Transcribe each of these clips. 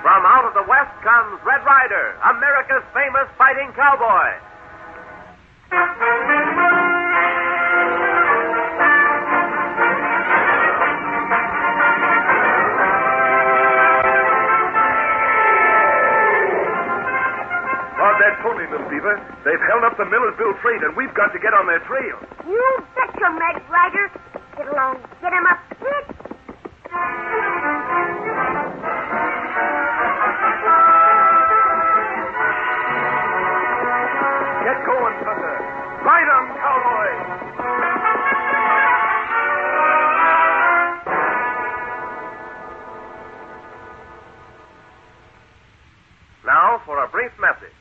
From out of the West comes Red Ryder, America's famous fighting cowboy. That pony, Miss Beaver. They've held up the Millersville freight, and we've got to get on their trail. You betcha, Red Ryder. Get along. Get him up, quick. Get going, Thunder. Ride on, cowboy. Now for a brief message.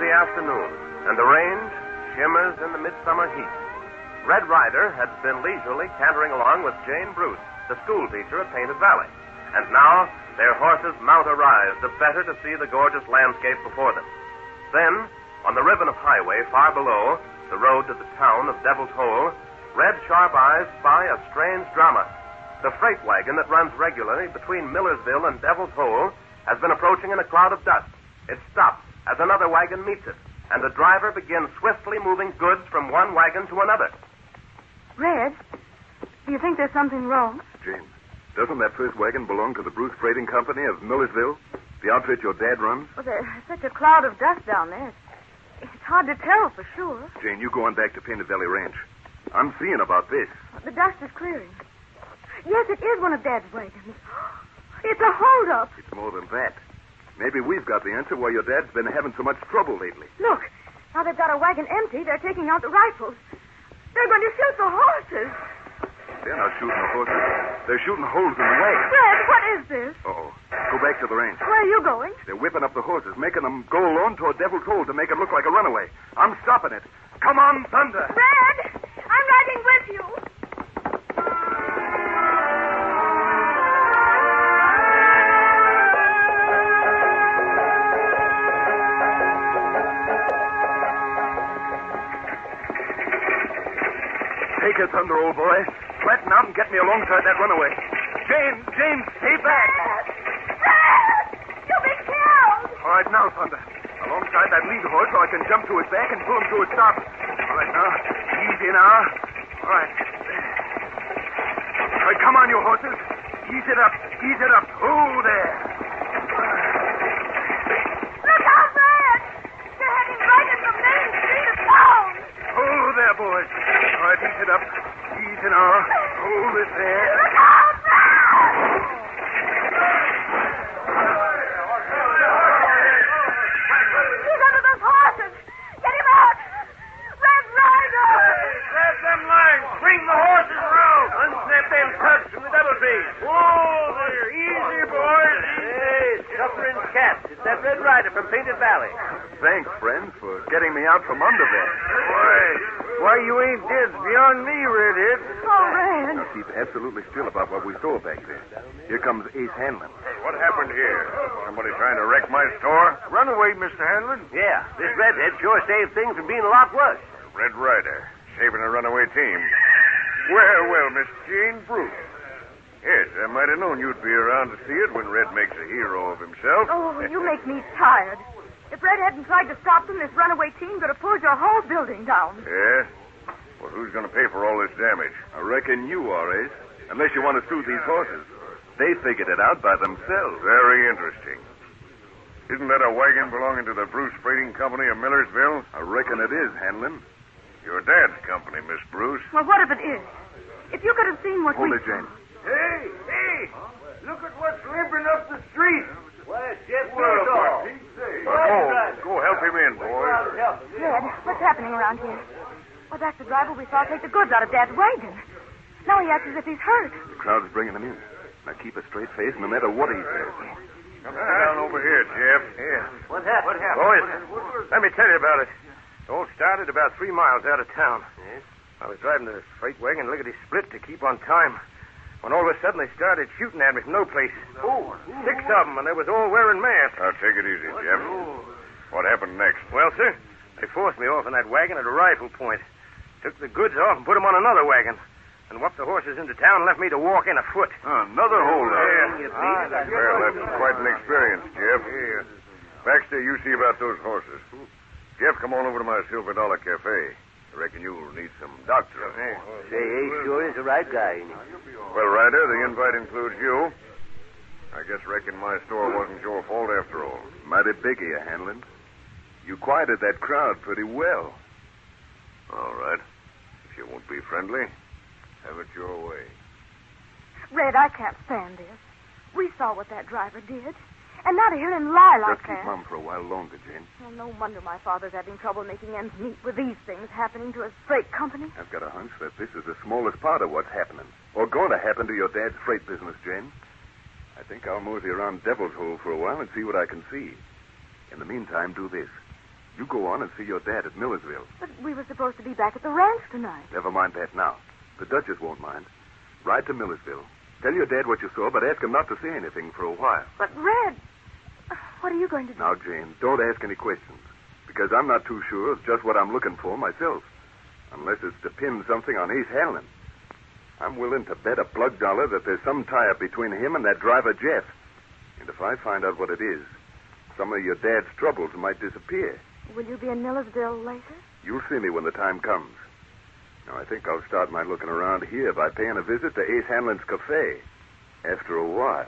Afternoon, and the range shimmers in the midsummer heat. Red Ryder had been leisurely cantering along with Jane Bruce, the school teacher at Painted Valley. And now their horses mount a rise, the better to see the gorgeous landscape before them. Then, on the ribbon of highway far below, the road to the town of Devil's Hole, Red sharp eyes spy a strange drama. The freight wagon that runs regularly between Millersville and Devil's Hole has been approaching in a cloud of dust. It stops as another wagon meets it, and the driver begins swiftly moving goods from one wagon to another. Red, do you think there's something wrong? Jane, doesn't that first wagon belong to the Bruce Freighting Company of Millersville? The outfit your dad runs? Well, there's such a cloud of dust down there. It's hard to tell for sure. Jane, you go on back to Painted Valley Ranch. I'm seeing about this. The dust is clearing. Yes, it is one of Dad's wagons. It's a holdup. It's more than that. Maybe we've got the answer why your dad's been having so much trouble lately. Look, now they've got a wagon empty, they're taking out the rifles. They're going to shoot the horses. They're not shooting the horses. They're shooting holes in the wagon. Red, what is this? Uh-oh. Go back to the range. Where are you going? They're whipping up the horses, making them go alone toward Devil's Hole to make it look like a runaway. I'm stopping it. Come on, Thunder. Red, I'm riding with you. Take it, Thunder, old boy. Flatten out and get me alongside that runaway. Jane, stay back. Red! You'll be killed! All right, now, Thunder. Alongside that lead horse so I can jump to his back and pull him to a stop. All right, now. Easy now. All right. All right, come on, you horses. Ease it up. Ease it up. Oh, there. Look out, Red! They're heading right into the main street of town. Oh, there, boys. All right, ease it up. Easy now. Hold it there. Look out, Red! He's under those horses. Get him out. Red Ryder! Grab them lines. Bring the horses around. Unsnap them tugs from the double trees. Whoa there. Easy, boys. Hey, suffering cats. It's that Red Ryder from Painted Valley. Thanks, friends, for getting me out from under there. Why, you ain't dead beyond me, Redhead. Oh, Red. Now keep absolutely still about what we saw back there. Here comes Ace Hanlon. What happened here? Somebody trying to wreck my store? Runaway, Mr. Hanlon? Yeah, this Redhead sure saved things from being a lot worse. Red Ryder, saving a runaway team. Well, Miss Jane Bruce. Yes, I might have known you'd be around to see it when Red makes a hero of himself. Oh, you make me tired. If Red hadn't tried to stop them, this runaway team could have pulled your whole building down. Yeah? Well, who's going to pay for all this damage? I reckon you are, Ace. Unless you want to sue these horses. They figured it out by themselves. Very interesting. Isn't that a wagon belonging to the Bruce Freighting Company of Millersville? I reckon it is, Hanlon. Your dad's company, Miss Bruce. Well, what if it is? If you could have seen what Hold we... it, Jane. Hey! Look at what's limping up the street. Why, it's Jeff Go help him in, boys. Red, what's happening around here? Well, that's the driver we saw take the goods out of Dad's wagon. Now he acts as if he's hurt. The crowd's bringing him in. Now keep a straight face no matter what he says. Come down over here, Jeff. Yeah. What happened? Boys, let me tell you about it. It all started about 3 miles out of town. Yes? I was driving the freight wagon lickety split to keep on time. When all of a sudden they started shooting at me from no place. Oh. 6 of them, and they was all wearing masks. Now, take it easy, Jeff. What happened next? Well, sir, they forced me off in that wagon at a rifle point. Took the goods off and put them on another wagon. And whooped the horses into town and left me to walk in afoot. Another holdup. Yeah. Well, that's quite an experience, Jeff. Yeah. Baxter, you see about those horses. Jeff, come on over to my $Silver Cafe. I reckon you'll need some doctoring. Say, Ace sure is the right guy, ain't he? Well, Ryder, the invite includes you. I guess reckon my store wasn't your fault after all. Mighty big of you, Hanlon. You quieted that crowd pretty well. All right. If you won't be friendly, have it your way. Red, I can't stand this. We saw what that driver did. And now to hear him lie like Just keep that. Mum for a while longer, Jane. Well, no wonder my father's having trouble making ends meet with these things happening to his freight company. I've got a hunch that this is the smallest part of what's happening. Or going to happen to your dad's freight business, Jane. I think I'll mosey around Devil's Hole for a while and see what I can see. In the meantime, do this. You go on and see your dad at Millersville. But we were supposed to be back at the ranch tonight. Never mind that now. The Duchess won't mind. Ride to Millersville. Tell your dad what you saw, but ask him not to say anything for a while. But, Red, what are you going to do? Now, Jane, don't ask any questions. Because I'm not too sure of just what I'm looking for myself. Unless it's to pin something on Ace Hanlon. I'm willing to bet a plug dollar that there's some tie-up between him and that driver, Jeff. And if I find out what it is, some of your dad's troubles might disappear. Will you be in Millersville later? You'll see me when the time comes. Now, I think I'll start my looking around here by paying a visit to Ace Hanlon's cafe. After a while.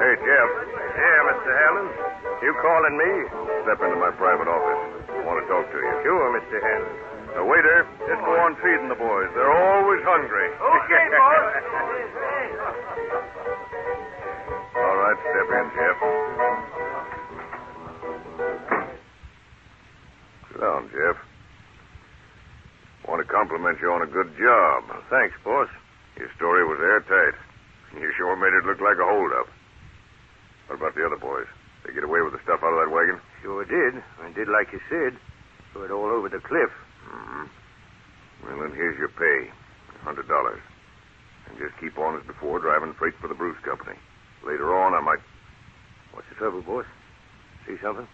Hey, Jeff. Yeah, Mr. Hanlon. You calling me? Step into my private office. I want to talk to you. Sure, Mr. Hanlon. The waiter, just go on feeding the boys. They're always hungry. Okay, boss. All right, step in, Jeff. Sit down, Jeff. Want to compliment you on a good job. Thanks, boss. Your story was airtight. You sure made it look like a holdup. What about the other boys? They get away with the stuff out of that wagon? Sure did. I did like you said. Threw it all over the cliff. Mm-hmm. Well, then here's your pay. $100. And just keep on as before, driving freight for the Bruce Company. Later on, I might... What's the trouble, boss? See something?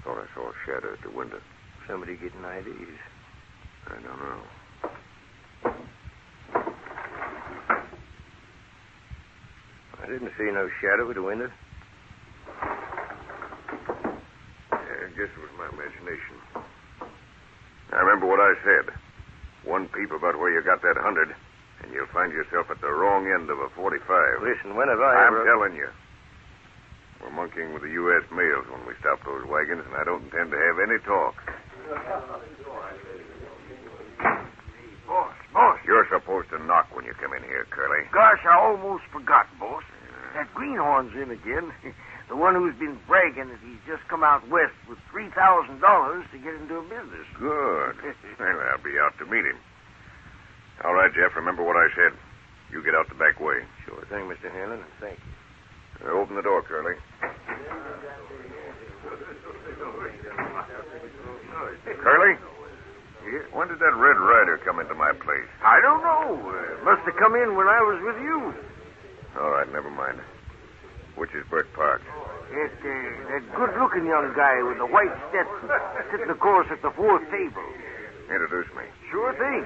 Thought I saw a shadow at the window. Somebody getting IDs. I don't know. I didn't see no shadow at the window. I guess it was my imagination. Now, remember what I said. One peep about where you got that 100, and you'll find yourself at the wrong end of a 45. Listen, when have I I'm ever... telling you. We're monkeying with the U.S. mails when we stop those wagons, and I don't intend to have any talk. Boss. You're supposed to knock when you come in here, Curly. Gosh, I almost forgot, boss. That greenhorn's in again. The one who's been bragging that he's just come out west with $3,000 to get into a business. Good. Well, I'll be out to meet him. All right, Jeff, remember what I said. You get out the back way. Sure thing, Mr. Hanlon, and thank you. Open the door, Curly. Curly? When did that Red Rider come into my place? I don't know. Must have come in when I was with you. All right, never mind. Which is Bert Park? That good-looking young guy with the white Stetson sitting, of course, at the fourth table. Introduce me. Sure thing.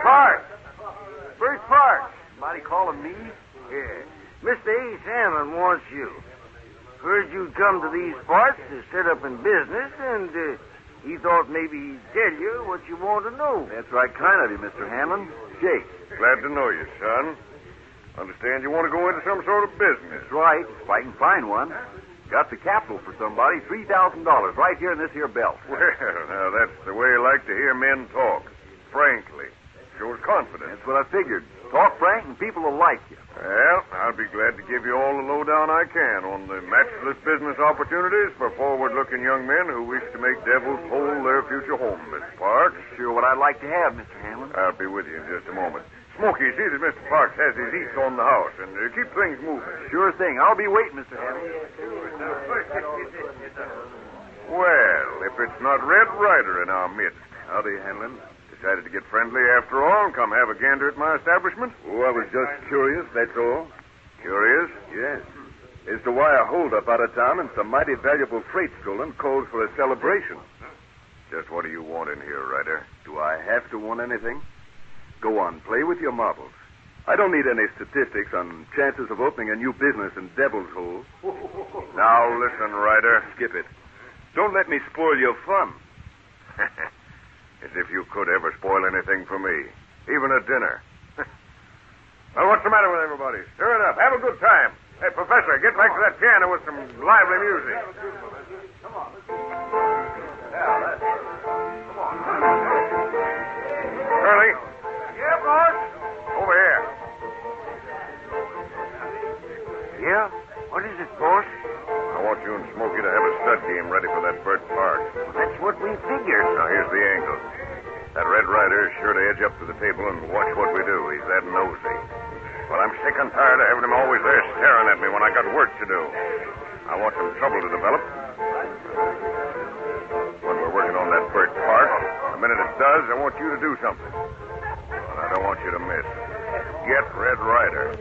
Park. Bert Park. Somebody calling me? Yeah. Mr. Ace Hanlon wants you. Heard you'd come to these parts to set up in business, and He thought maybe he'd tell you what you want to know. That's right kind of you, Mr. Hanlon. Jake. Glad to know you, son. Understand you want to go into some sort of business. That's right, if I can find one. Got the capital for somebody, $3,000, right here in this here belt. Well, now that's the way I like to hear men talk. Frankly. Shows confidence. That's what I figured. Talk frank and people will like you. Well, I'll be glad to give you all the lowdown I can on the matchless business opportunities for forward-looking young men who wish to make Devil's Hole their future home, Mr. Parks. Sure what I'd like to have, Mr. Hanlon. I'll be with you in just a moment. Smokey, see that Mr. Parks has his eats on the house, and keep things moving. Sure thing. I'll be waiting, Mr. Hanlon. Well, if it's not Red Ryder in our midst. Howdy, Hanlon. Decided to get friendly after all and come have a gander at my establishment? Oh, I was just curious, that's all. Curious? Yes. As to why a holdup out of town and some mighty valuable freight stolen calls for a celebration. Just what do you want in here, Ryder? Do I have to want anything? Go on, play with your marbles. I don't need any statistics on chances of opening a new business in Devil's Hole. Now listen, Ryder. Skip it. Don't let me spoil your fun. As if you could ever spoil anything for me. Even a dinner. Well, what's the matter with everybody? Stir it up. Have a good time. Hey, Professor, get back to that piano with some lively music. Come on. Curly. Yeah, boss? Over here. Yeah? What is it, boss? I want you and Smokey to have a stud game ready for that Burt Park. Well, that's what we figured. Now, here's the angle. That Red Ryder is sure to edge up to the table and watch what we do. He's that nosy. But I'm sick and tired of having him always there staring at me when I got work to do. I want some trouble to develop. When we're working on that Burt Park, the minute it does, I want you to do something. And I don't want you to miss. Get Red Ryder.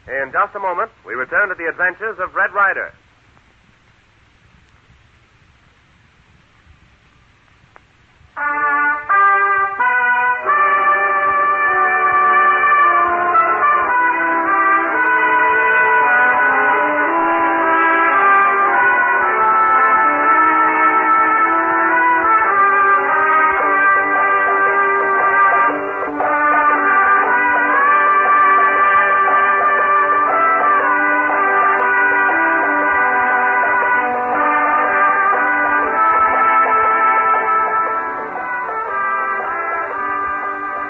In just a moment, we return to the adventures of Red Ryder.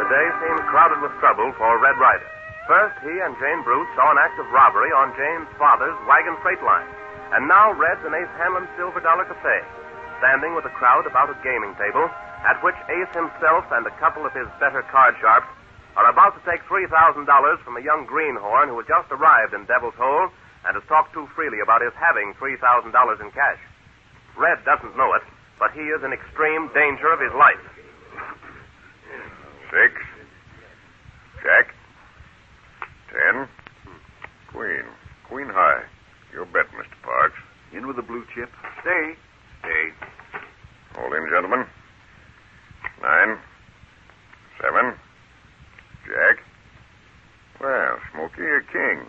The day seemed crowded with trouble for Red Ryder. First, he and Jane Bruce saw an act of robbery on Jane's father's wagon freight line. And now Red's in Ace Hanlon's $Silver Cafe, standing with a crowd about a gaming table at which Ace himself and a couple of his better card sharps are about to take $3,000 from a young greenhorn who has just arrived in Devil's Hole and has talked too freely about his having $3,000 in cash. Red doesn't know it, but he is in extreme danger of his life. 6. Jack. 10. Queen. Queen high. Your bet, Mr. Parks. In with the blue chip. Stay. Stay. Hold in, gentlemen. 9. 7. Jack. Well, Smokey, a king.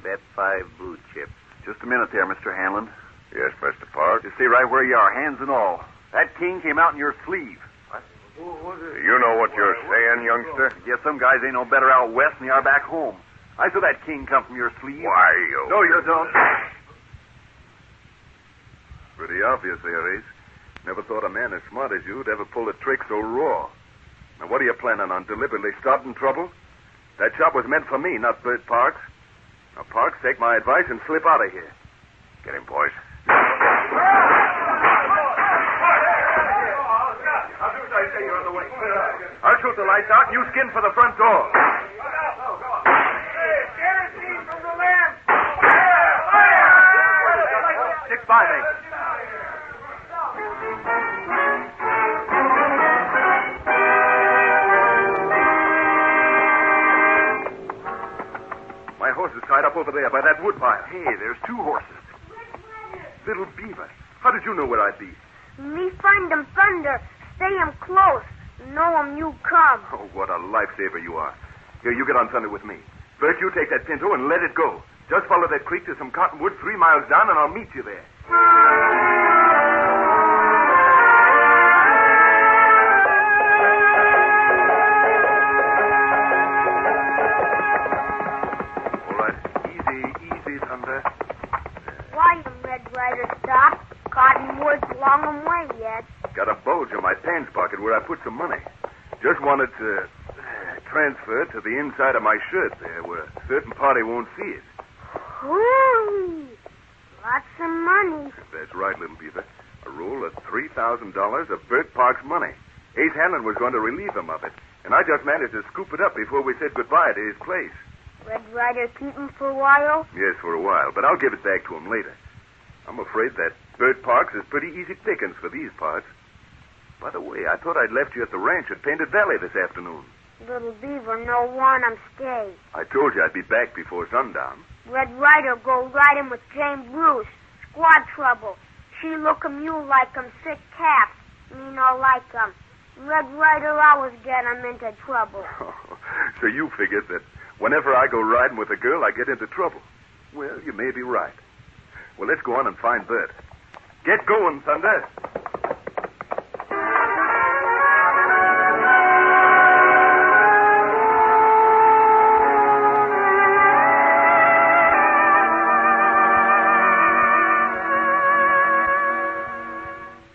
Bet 5 blue chips. Just a minute there, Mr. Hanlon. Yes, Mr. Parks. You stay right where you are, hands and all. That king came out in your sleeve. You know what you're saying, youngster? Guess some guys ain't no better out west than they are back home. I saw that king come from your sleeve. Why, you... No, you don't. Pretty obvious there, Ace. Never thought a man as smart as you'd ever pull a trick so raw. Now, what are you planning on? Deliberately starting trouble? That shop was meant for me, not Burt Parks. Now, Parks, take my advice and slip out of here. Get him, boys. I'll shoot the lights out and you skin for the front door. Stick by me. My horse is tied up over there by that wood pile. Hey, there's 2 horses. Little Beaver, how did you know where I'd be? Me find them thunder. stay 'em close. Know 'em you come. Oh, what a lifesaver you are. Here, you get on Sunday with me. Bert, you take that pinto and let it go. Just follow that creek to some cottonwood 3 miles down, and I'll meet you there. All right. Easy, Thunder. Why, Red Rider, stop? Cottonwood's long 'em way yet. Got a bulge in my pants pocket where I put some money. Just wanted to transfer it to the inside of my shirt there where a certain party won't see it. Ooh, lots of money. That's right, little beaver. A roll of $3,000 of Bert Park's money. Ace Hanlon was going to relieve him of it, and I just managed to scoop it up before we said goodbye to his place. Red Rider keep 'em for a while? Yes, for a while, but I'll give it back to him later. I'm afraid that Bert Parks is pretty easy pickings for these parts. By the way, I thought I'd left you at the ranch at Painted Valley this afternoon. Little Beaver no want 'em stay. I told you I'd be back before sundown. Red Rider go riding with Jane Bruce. Squad trouble. She look 'em you like 'em sick cats. Me no like 'em. Red Rider always get 'em into trouble. So you figured that whenever I go riding with a girl, I get into trouble. Well, you may be right. Well, let's go on and find Bert. Get going, Thunder.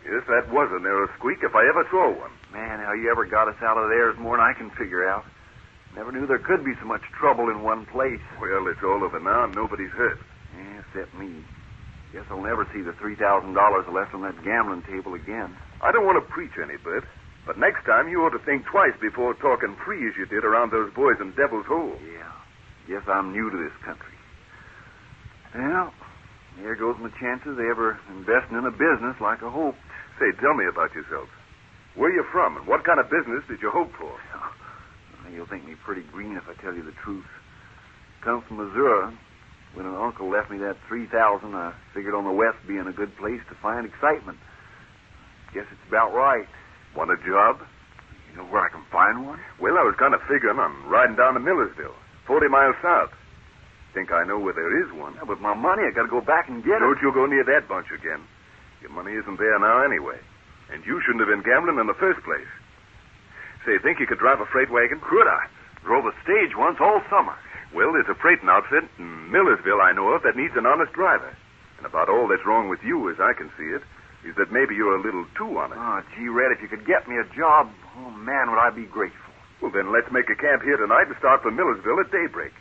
Yes, that was a narrow squeak if I ever saw one. Man, how you ever got us out of there is more than I can figure out. Never knew there could be so much trouble in one place. Well, it's all over now and nobody's hurt. Yeah, except me. Guess I'll never see the $3,000 left on that gambling table again. I don't want to preach any, Bert, but next time you ought to think twice before talking free as you did around those boys in Devil's Hole. Yeah, guess I'm new to this country. Well, there goes my chances of ever investing in a business like I hoped. Say, tell me about yourself. Where are you from, and what kind of business did you hope for? You'll think me pretty green if I tell you the truth. Come from Missouri. When an uncle left me that $3,000, I figured on the West being a good place to find excitement. Guess it's about right. Want a job? You know where I can find one? Well, I was kind of figuring on riding down to Millersville, 40 miles south. Think I know where there is one. Yeah, with my money, I got to go back and get it. Don't you go near that bunch again. Your money isn't there now anyway. And you shouldn't have been gambling in the first place. Say, think you could drive a freight wagon? Could I? Drove a stage once all summer. Well, there's a freighting outfit in Millersville I know of that needs an honest driver. And about all that's wrong with you, as I can see it, is that maybe you're a little too honest. Oh, gee, Red, if you could get me a job, oh, man, would I be grateful. Well, then let's make a camp here tonight and start for Millersville at daybreak.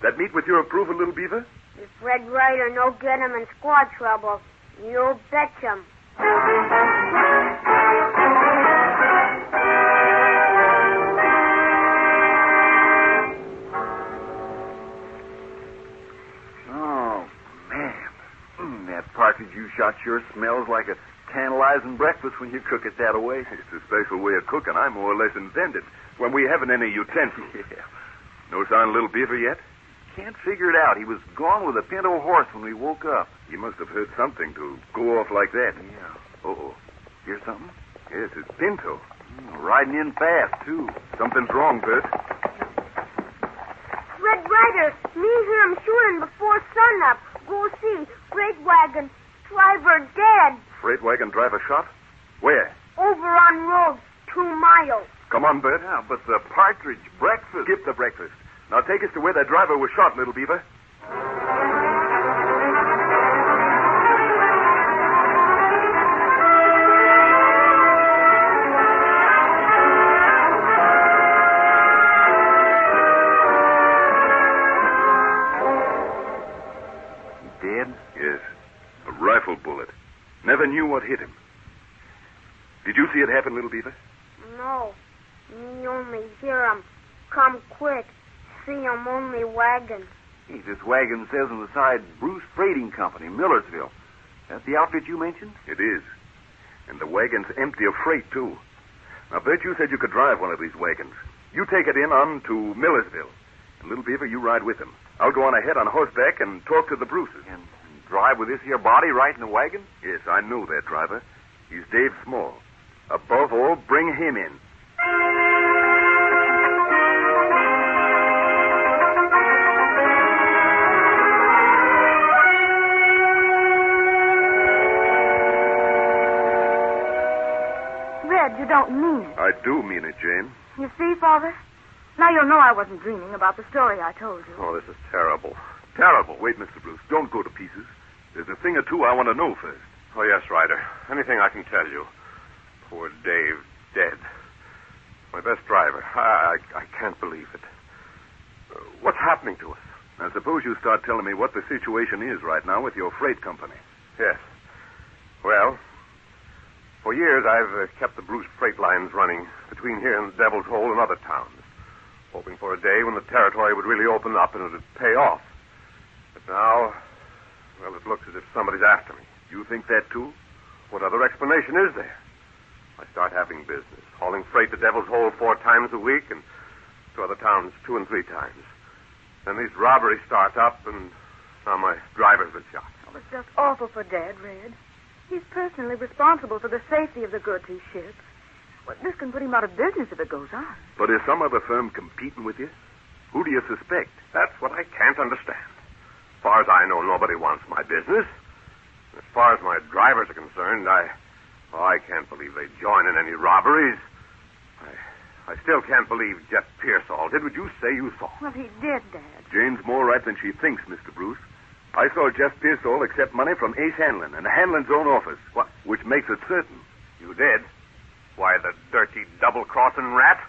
That meet with your approval, little beaver? If Red Rider no get 'em in squad trouble, you betch'em. Partridge you shot sure smells like a tantalizing breakfast when you cook it that way. It's a special way of cooking I more or less invented when we haven't any utensils. Yeah. No sign of little beaver yet? Can't figure it out. He was gone with a pinto horse when we woke up. He must have heard something to go off like that. Yeah. Uh-oh. Hear something? Yes, it's Pinto. Riding in fast, too. Something's wrong, Bert. Red Rider, me hear 'em shooting before sunup. Go see. Freight wagon. Driver dead. Freight wagon driver shot? Where? Over on road. 2 miles. Come on, Bert. Yeah, but the partridge breakfast. Skip the breakfast. Now take us to where that driver was shot, little beaver. Dead? Yes. A rifle bullet. Never knew what hit him. Did you see it happen, little beaver? No. Me only hear 'em. Come quick. See 'em only wagon. Hey, this wagon says on the side, Bruce Freighting Company, Millersville. That the outfit you mentioned? It is. And the wagon's empty of freight, too. Now, Bert, you said you could drive one of these wagons. You take it in on to Millersville. And, little beaver, you ride with him. I'll go on ahead on horseback and talk to the Bruces. And drive with this here body right in the wagon? Yes, I know that driver. He's Dave Small. Above all, bring him in. Red, you don't mean it. I do mean it, Jane. You see, Father? Now you'll know I wasn't dreaming about the story I told you. Oh, this is terrible. Terrible. Wait, Mr. Bruce. Don't go to pieces. There's a thing or two I want to know first. Oh, yes, Ryder. Anything I can tell you. Poor Dave, dead. My best driver. I can't believe it. What's happening to us? Now, suppose you start telling me what the situation is right now with your freight company. Yes. Well, for years I've kept the Bruce freight lines running between here and Devil's Hole and other towns, hoping for a day when the territory would really open up and it would pay off. But now, well, it looks as if somebody's after me. You think that, too? What other explanation is there? I start having business, hauling freight to Devil's Hole 4 times a week and to other towns 2 and 3 times. Then these robberies start up, and now my driver's been shot. Oh, it's just awful for Dad, Red. He's personally responsible for the safety of the goods he ships. Well, this can put him out of business if it goes on. But is some other firm competing with you? Who do you suspect? That's what I can't understand. As far as I know, nobody wants my business. As far as my drivers are concerned, I can't believe they join in any robberies. I still can't believe Jeff Pearsall did what you say you saw. Well, he did, Dad. Jane's more right than she thinks, Mr. Bruce. I saw Jeff Pearsall accept money from Ace Hanlon in Hanlon's own office. What? Which makes it certain. You did? Why, the dirty double-crossing rat.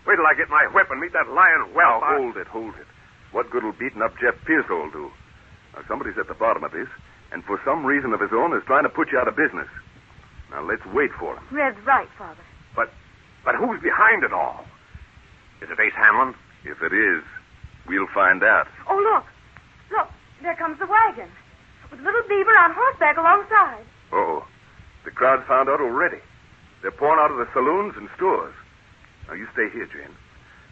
Wait till I get my whip and meet that lion whelp. Now, hold it. What good will beating up Jeff Pearsall do? Now, somebody's at the bottom of this, and for some reason of his own is trying to put you out of business. Now, let's wait for him. Red's right, Father. But who's behind it all? Is it Ace Hanlon? If it is, we'll find out. Oh, look. Look, there comes the wagon. With little Beaver on horseback alongside. Uh-oh. The crowd's found out already. They're pouring out of the saloons and stores. Now, you stay here, Jane.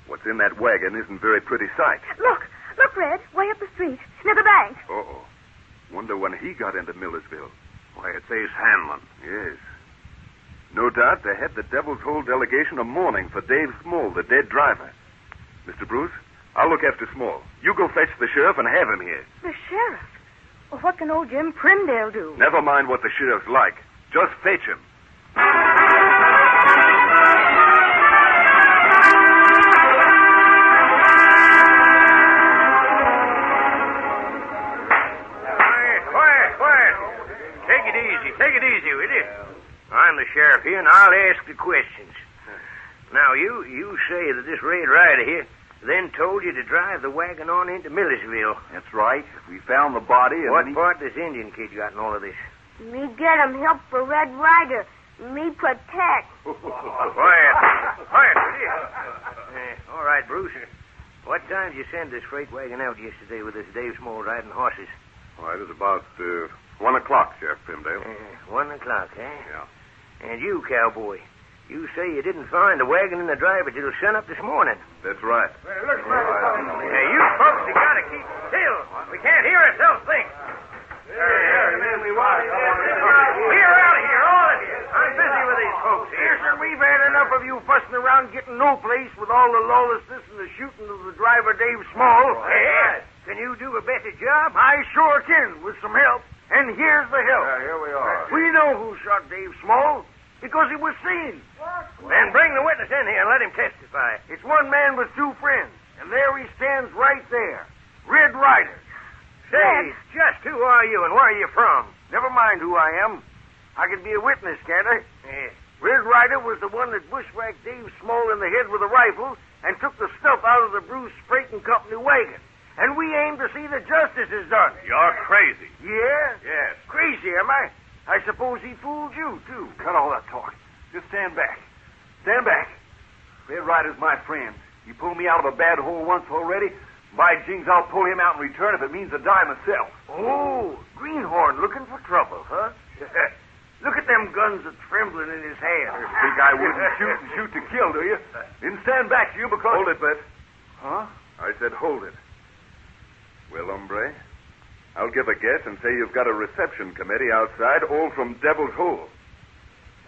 What's in that wagon isn't a very pretty sight. Look, Red, way up the street, near the bank. Uh-oh. Wonder when he got into Millersville. Why, it's Ace Hanlon. Yes. No doubt they had the Devil's Hole delegation a mourning for Dave Small, the dead driver. Mr. Bruce, I'll look after Small. You go fetch the sheriff and have him here. The sheriff? Well, what can old Jim Primdale do? Never mind what the sheriff's like. Just fetch him. Quiet. Take it easy, will you? I'm the sheriff here, and I'll ask the questions. Now, you say that this Red Rider here then told you to drive the wagon on into Millersville. That's right. We found the body and... What part does Indian Kid got in all of this? Me get him help for Red Rider. Me protect. Quiet, will you? All right, Bruce. What time did you send this freight wagon out yesterday with this Dave Small riding horses? Why, it was about 1 o'clock, Sheriff Primdale. 1 o'clock, eh? Yeah. And you, cowboy, you say you didn't find the wagon and the driver till sun up this morning. That's right. Hey, you folks, you gotta keep still. We can't hear ourselves think. Clear out of here, all of you. I'm busy with these folks here. Yes, sir, we've had enough of you fussing around getting no place with all the lawlessness and the shooting of the driver, Dave Small. Hey, can you do a better job? I sure can, with some help. And here's the help. Here we are. We know who shot Dave Small because it was seen. Then bring the witness in here and let him testify. It's one man with 2 friends, and there he stands right there. Red Rider. Say, just who are you and where are you from? Never mind who I am. I can be a witness, can't I? Yeah. Red Rider was the one that bushwhacked Dave Small in the head with a rifle and took the stuff out of the Bruce Freight and Company wagon. And we aim to see that justice is done. You're crazy. Yeah? Yes. Crazy, am I? I suppose he fooled you, too. Cut all that talk. Just stand back. Stand back. Red Rider's my friend. He pulled me out of a bad hole once already. By jings, I'll pull him out in return if it means a die myself. Oh, Greenhorn looking for trouble, huh? Look at them guns that's trembling in his hand. Think I wouldn't shoot to kill, do you? Didn't stand back to you because... Hold it, Bet. Huh? I said hold it. Well, hombre, I'll give a guess and say you've got a reception committee outside, all from Devil's Hole.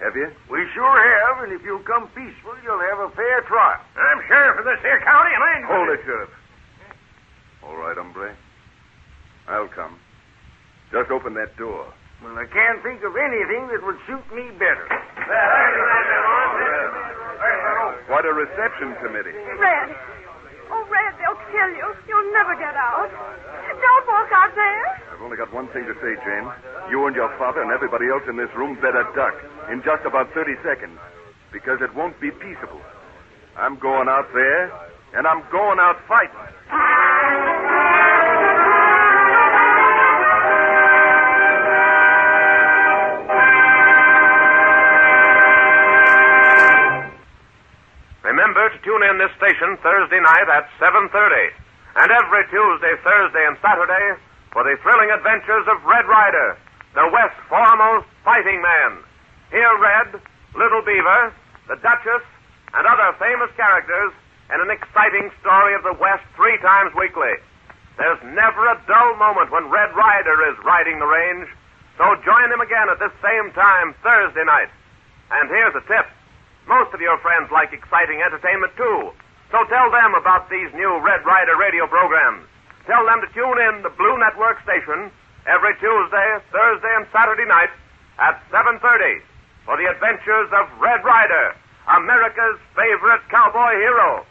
Have you? We sure have, and if you'll come peaceful, you'll have a fair trial. I'm sheriff of this here county, and I ain't... Hold it, Sheriff. All right, hombre. I'll come. Just open that door. Well, I can't think of anything that would suit me better. What a reception committee. Red. Oh, Red, they'll kill you. You'll never get out. Don't walk out there. I've only got one thing to say, Jane. You and your father and everybody else in this room better duck in just about 30 seconds, because it won't be peaceable. I'm going out there, and I'm going out fighting. Remember to tune in this station Thursday night at 7:30, and every Tuesday, Thursday, and Saturday for the thrilling adventures of Red Ryder, the West's foremost fighting man. Hear Red, Little Beaver, the Duchess, and other famous characters in an exciting story of the West 3 times weekly. There's never a dull moment when Red Ryder is riding the range, so join him again at this same time Thursday night. And here's a tip. Most of your friends like exciting entertainment, too. So tell them about these new Red Ryder radio programs. Tell them to tune in the Blue Network station every Tuesday, Thursday, and Saturday night at 7:30 for the adventures of Red Ryder, America's favorite cowboy hero.